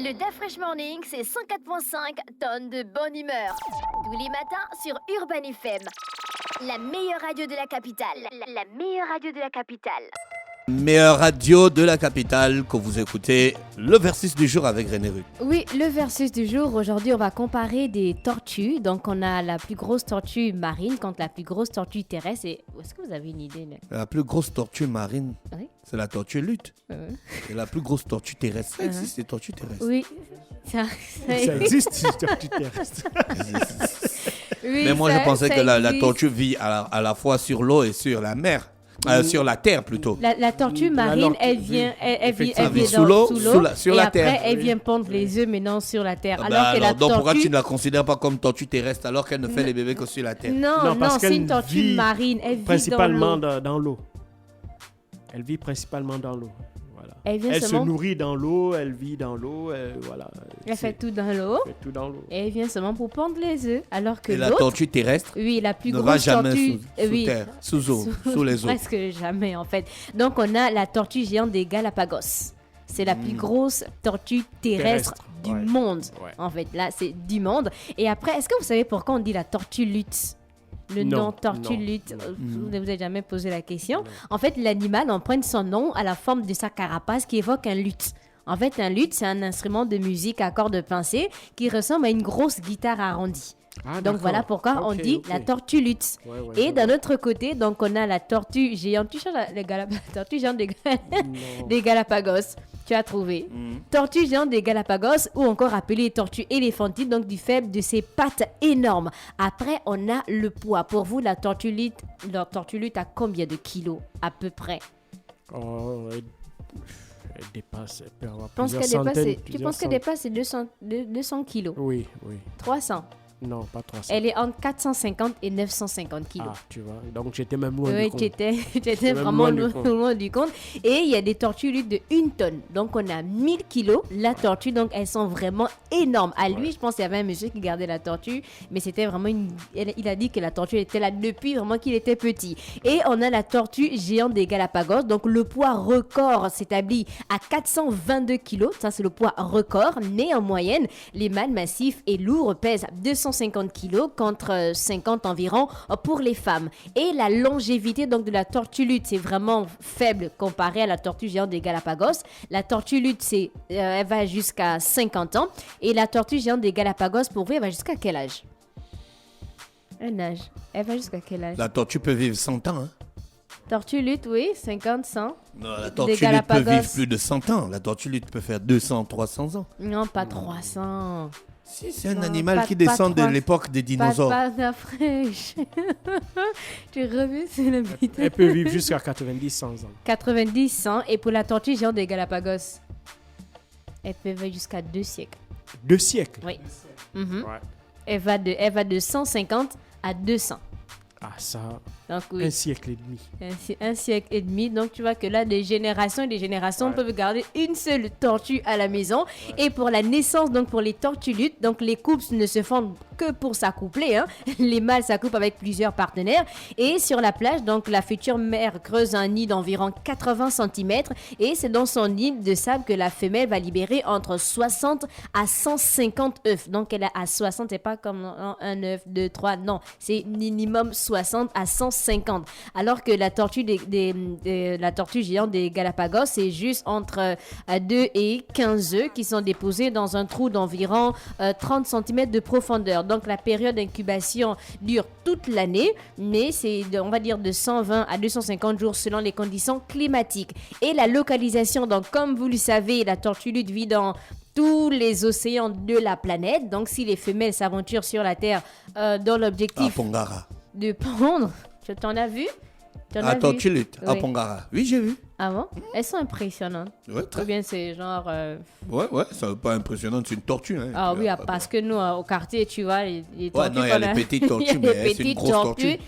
Le DAF Fresh Morning, c'est 104.5 tonnes de bonne humeur. Tous les matins sur Urban FM. La meilleure radio de la capitale. La meilleure radio de la capitale. Meilleure radio de la capitale que vous écoutez, le versus du jour avec René Rue. Oui, le versus du jour. Aujourd'hui, on va comparer des tortues. Donc, on a la plus grosse tortue marine contre la plus grosse tortue terrestre. Et est-ce que vous avez une idée là? La plus grosse tortue marine, Oui. c'est la tortue lutte. Et la plus grosse tortue terrestre, ça existe, les tortues terrestres. Oui. Ça existe, ces tortues terrestres. Oui, Mais moi, je pensais que la existe. tortue vit à la fois sur l'eau et sur la mer. Sur la terre plutôt. La tortue marine, elle vit sous l'eau, sur et la après, terre. elle vient pondre les œufs, mais non sur la terre. Donc pourquoi tu ne la considères pas comme tortue terrestre alors qu'elle ne fait les bébés que sur la terre? Non, parce c'est qu'elle une tortue vit marine. Elle vit principalement dans l'eau. dans l'eau. Elle vit principalement dans l'eau. Voilà. Elle se nourrit dans l'eau, elle vit dans l'eau, voilà. Elle fait tout dans l'eau. Elle fait tout dans l'eau. Et elle vient seulement pour pondre les œufs. Alors que Et la l'autre, tortue terrestre oui, la plus ne grosse va jamais tortue, sous terre, sous eau, sous les eaux. Presque jamais en fait. Donc on a la tortue géante des Galapagos. C'est la plus grosse tortue terrestre du ouais. monde. Ouais. En fait, là c'est du monde. Et après, est-ce que vous savez pourquoi on dit la tortue lutte? Le Non, nom tortue non, lutte, non. vous ne vous avez jamais posé la question. Non. En fait, l'animal emprunte son nom à la forme de sa carapace qui évoque un luth. En fait, un luth, c'est un instrument de musique à cordes pincées qui ressemble à une grosse guitare arrondie. Ah, Donc d'accord. voilà pourquoi on Ok, dit ok. la tortue lutte. Ouais, ouais, Et je d'un vois. autre côté, donc on a la tortue géante. Tu cherches la tortue géante Non. des Galapagos. Tu as trouvé. Tortue géante des Galapagos, ou encore appelée tortue éléphantine, donc du fait de ses pattes énormes. Après, on a le poids. Pour vous, la tortue lutte a combien de kilos à peu près? Oh, elle dépasse. Elle peut avoir Tu penses plusieurs qu'elle centaines, dépasse, tu plusieurs penses qu'elle centaines. dépasse 200 kilos? Oui, oui. 300. Non, pas 300. Elle est entre 450 et 950 kilos. Ah, tu vois. Donc, j'étais même loin Oui, du compte. tu étais même vraiment loin du compte. loin du compte. Et il y a des tortues luttes de 1 tonne. Donc, on a 1000 kilos. La tortue, donc, elles sont vraiment énormes. À lui, je pense qu'il y avait un monsieur qui gardait la tortue. Mais c'était vraiment il a dit que la tortue était là depuis vraiment qu'il était petit. Et on a la tortue géante des Galapagos. Donc, le poids record s'établit à 422 kilos. Ça, c'est le poids record. Né en moyenne, les mâles massifs et lourds pèsent 250 kilos contre 50 environ pour les femmes. Et la longévité donc de la tortue lutte, c'est vraiment faible comparé à la tortue géante des Galapagos. La tortue lutte, elle va jusqu'à 50 ans. Et la tortue géante des Galapagos, pour vous, elle va jusqu'à quel âge? Un âge. Elle va jusqu'à quel âge? La tortue peut vivre 100 ans. Hein? Tortue lutte, oui, 50, 100. Non, la tortue lutte peut Galapagos. vivre plus de 100 ans. La tortue lutte peut faire 200, 300 ans. Non, pas 300. Si, c'est un Non, animal pas- qui pas descend de 300. l'époque des dinosaures. Pas fraîche. Tu reviens sur le bite. Elle peut vivre jusqu'à 90, 100 ans. 90, 100. Et pour la tortue géante des Galapagos, elle peut vivre jusqu'à 2 siècles. 2 siècles. Oui. Mhm. Ouais. Elle va de 150 à 200. Ah, ça, Donc oui, un siècle et demi. un siècle et demi. Donc tu vois que là, des générations et des générations Ouais. peuvent garder une seule tortue à la maison. Et pour la naissance, donc pour les tortues luttes, donc les couples ne se font que pour s'accoupler. Hein. Les mâles s'accouplent avec plusieurs partenaires. Et sur la plage, donc la future mère creuse un nid d'environ 80 cm. Et c'est dans son nid de sable que la femelle va libérer entre 60 à 150 œufs. Donc elle est à 60, c'est pas comme un œuf, 2, 3. Non, c'est minimum 60 à 150. Alors que la tortue, la tortue géante des Galapagos, c'est juste entre 2 et 15 œufs qui sont déposés dans un trou d'environ 30 cm de profondeur. Donc la période d'incubation dure toute l'année, mais c'est, on va dire, de 120 à 250 jours selon les conditions climatiques. Et la localisation, donc comme vous le savez, la tortue lutte vit dans tous les océans de la planète. Donc si les femelles s'aventurent sur la Terre dans À l'objectif Pongara. de pondre, tu t'en as vu? T'en as À vu? tortue lutte, à Oui. Pongara. Oui, j'ai vu. Ah bon? Elles sont impressionnantes. Ouais, Ou très bien c'est genre... Ouais, ça veut pas impressionnant, c'est une tortue. Hein. Ah oui, Pas- parce que nous, au quartier, tu vois, les Ouais, tortues non, il y a qu'on les petites il y a tortues, des mais c'est une petites grosse tortue.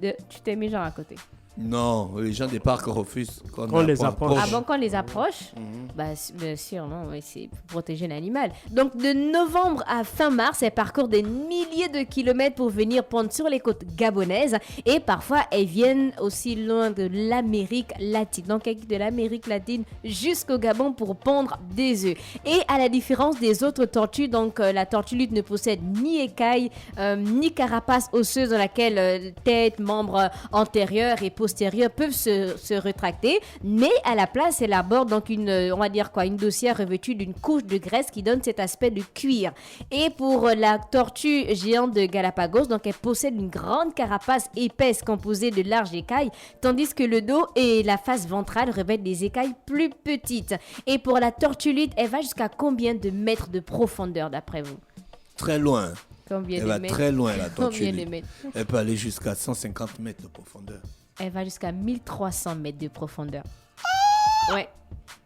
Tu t'es mis genre à côté. Non, les gens des parcs refusent Qu'on les approche. Ah bon, qu'on les approche, bah, bien sûr, non, mais c'est pour protéger l'animal. Donc, de novembre à fin mars, elles parcourent des milliers de kilomètres pour venir pondre sur les côtes gabonaises. Et parfois, elles viennent aussi loin de l'Amérique latine. Donc, elles quittent de l'Amérique latine jusqu'au Gabon pour pondre des œufs. Et à la différence des autres tortues, donc la tortue lutte ne possède ni écailles, ni carapace osseuse dans laquelle tête, membres antérieurs et postérieurs peuvent se rétracter, mais à la place, elle aborde donc on va dire quoi, une dossière revêtue d'une couche de graisse qui donne cet aspect de cuir. Et pour la tortue géante de Galapagos, donc elle possède une grande carapace épaisse composée de larges écailles, tandis que le dos et la face ventrale revêtent des écailles plus petites. Et pour la tortue lutte, elle va jusqu'à combien de mètres de profondeur d'après vous? Très loin. Combien Elle de va mètres? très loin, la tortue. Combien de mètres? Elle peut aller jusqu'à 150 mètres de profondeur. Elle va jusqu'à 1300 mètres de profondeur. Ouais.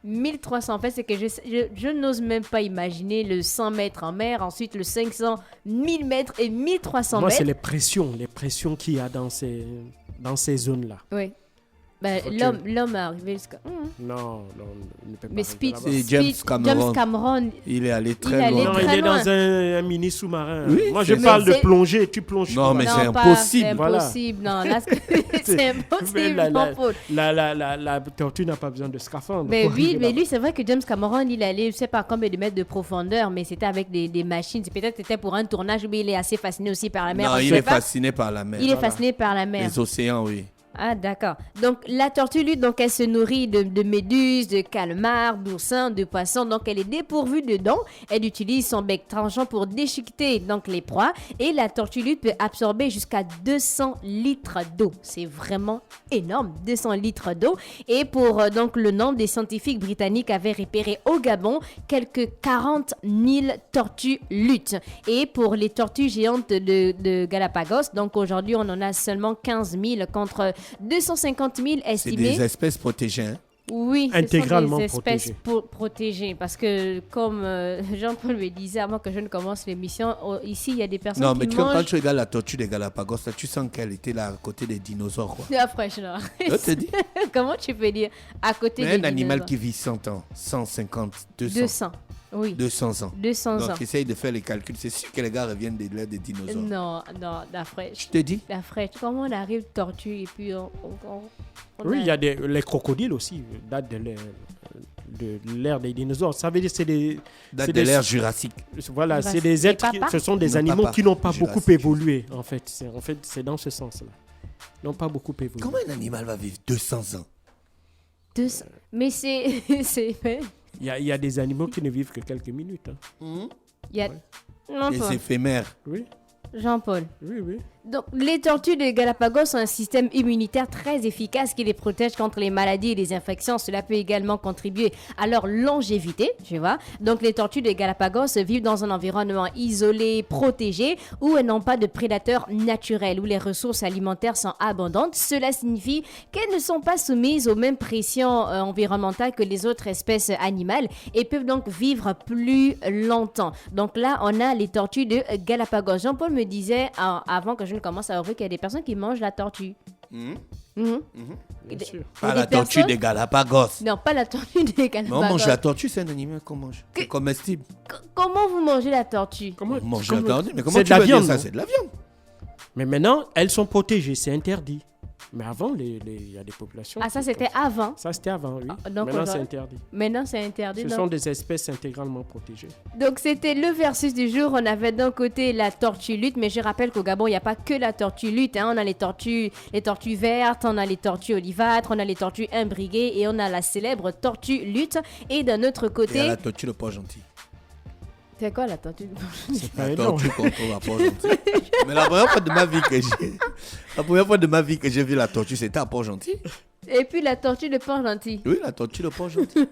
1300, en fait, c'est que je n'ose même pas imaginer le 100 mètres en mer, ensuite le 500, 1000 mètres et 1300 Moi, mètres. c'est les pressions qu'il y a dans ces zones-là. Oui. Ben, Ok. l'homme est arrivé jusqu'à... Non, il ne peut pas Mais arriver Speed, là-bas. C'est James Cameron. Cameron, Il est allé Il est très allé loin. Non, très il est loin. dans un mini sous-marin. Oui, Moi, je c'est parle ça. de plongée. Tu plonges. Non, quoi. mais c'est non, impossible. C'est Voilà. impossible, non. Là, c'est impossible, Jean-Paul. La tortue n'a pas besoin de scaphandre. Mais pour oui, arriver mais là-bas. lui, c'est vrai que James Cameron, il allait, je sais pas combien de mètres de profondeur, mais c'était avec des machines. Peut-être c'était pour un tournage, mais il est assez fasciné aussi par la mer. Non, Je il sais est pas. fasciné par la mer. Il est Voilà. fasciné par la mer. Les océans, oui. Ah, d'accord. Donc, la tortue lutte, donc, elle se nourrit de méduses, de calmars, d'oursins, de poissons. Donc, elle est dépourvue de dents. Elle utilise son bec tranchant pour déchiqueter donc, les proies. Et la tortue lutte peut absorber jusqu'à 200 litres d'eau. C'est vraiment énorme, 200 litres d'eau. Et pour donc, le nombre, des scientifiques britanniques avaient repéré au Gabon quelques 40 000 tortues luttes. Et pour les tortues géantes de Galapagos, donc aujourd'hui, on en a seulement 15 000 contre 250 000 C'est estimés. des espèces protégées. Hein. Oui, Intégralement ce sont des espèces protégées. protégées. Parce que, comme Jean-Paul me disait avant que je ne commence l'émission, ici, il y a des personnes Non, qui mais quand mangent tu regardes la tortue des Galapagos, là, tu sens qu'elle était là à côté des dinosaures. Quoi. de la fraîche. Non. Je te dis. Comment tu peux dire à côté Mais des un animal dinosaures? qui vit 100 ans, 150, 200, 200. Oui, 200 ans. 200 ans. Donc, essaye de faire les calculs. C'est sûr que les gars reviennent de l'ère des dinosaures. Non, la fraîche. Je te dis. La fraîche. Comment on arrive tortue et puis on Oui, il y a les crocodiles aussi, datent de l'ère des dinosaures. Ça veut dire que c'est des... Date c'est de des- l'ère jurassique. Voilà, Jurassique. c'est des Les êtres, papas? ce sont des Non, animaux papa. qui n'ont pas beaucoup Jurassique. évolué, en fait. C'est dans ce sens-là. Ils n'ont pas beaucoup évolué. Comment un animal va vivre 200 ans 200. Mais c'est... Il y a des animaux qui ne vivent que quelques minutes. Hein. Il y a... Les Jean-Paul. éphémères. Oui, Jean-Paul. oui. Donc, les tortues de Galapagos ont un système immunitaire très efficace qui les protège contre les maladies et les infections. Cela peut également contribuer à leur longévité, tu vois. Donc, les tortues de Galapagos vivent dans un environnement isolé, protégé, où elles n'ont pas de prédateurs naturels, où les ressources alimentaires sont abondantes. Cela signifie qu'elles ne sont pas soumises aux mêmes pressions environnementales que les autres espèces animales et peuvent donc vivre plus longtemps. Donc là, on a les tortues de Galapagos. Jean-Paul me disait, avant que je ne commence à ouvrir, qu'il y a des personnes qui mangent la tortue. Mhm. Mhm. Bien sûr. Il y a Pas la des tortue personnes- des Galapagos. Non, pas la tortue de Mais Galapagos. on mange la tortue, c'est un animal qu'on mange. C'est comestible. Comment vous mangez la tortue? Comment, On mange la comment- tortue. Mais comment C'est tu de la veux dire viande, ça non? C'est de la viande. Mais maintenant, elles sont protégées, c'est interdit. Mais avant, il y a des populations... Ah, ça qui- c'était avant. Ça, c'était avant, oui. Ah, donc Maintenant, c'est aujourd'hui- interdit. Maintenant, c'est interdit. Ce donc- sont des espèces intégralement protégées. Donc c'était le versus du jour. On avait d'un côté la tortue lutte, mais je rappelle qu'au Gabon, il n'y a pas que la tortue lutte. Hein. On a les tortues vertes, on a les tortues olivâtres, on a les tortues imbriguées et on a la célèbre tortue lutte. Et d'un autre Et il y a côté... la tortue le pas gentil. C'est quoi la tortue? C'est pas La énorme. tortue qu'on trouve à Port-Gentil. Mais la première fois de ma vie que j'ai vu la tortue, c'était à Port-Gentil. Et puis la tortue de pain gentil. Oui, la tortue de pain gentil.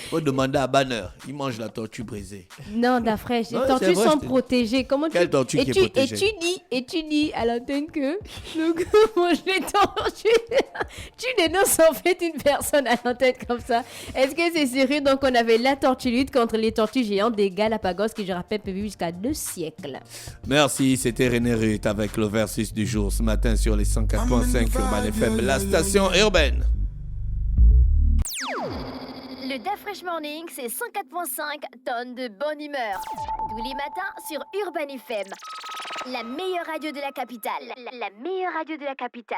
Faut demander à Banner. Il mange la tortue brisée. Non, Dafresh, les Ouais, tortues c'est vrai, sont je te dis. protégées. Comment Quelle tortue qui est protégée? Et tu dis à l'antenne que le gars mange les tortues. Tu dénonces en fait une personne à l'antenne comme ça. Est-ce que c'est sérieux? Donc on avait la tortue lutte contre les tortues géantes des Galapagos qui, je rappelle, peuvent vivre jusqu'à 2 siècles. Merci, c'était René Ruth avec le versus du jour ce matin sur les 104.5 Urban FM, la station urbaine. Le Dafresh Morning, c'est 104.5 tonnes de bonne humeur. Tous les matins sur Urban FM. La meilleure radio de la capitale. La meilleure radio de la capitale.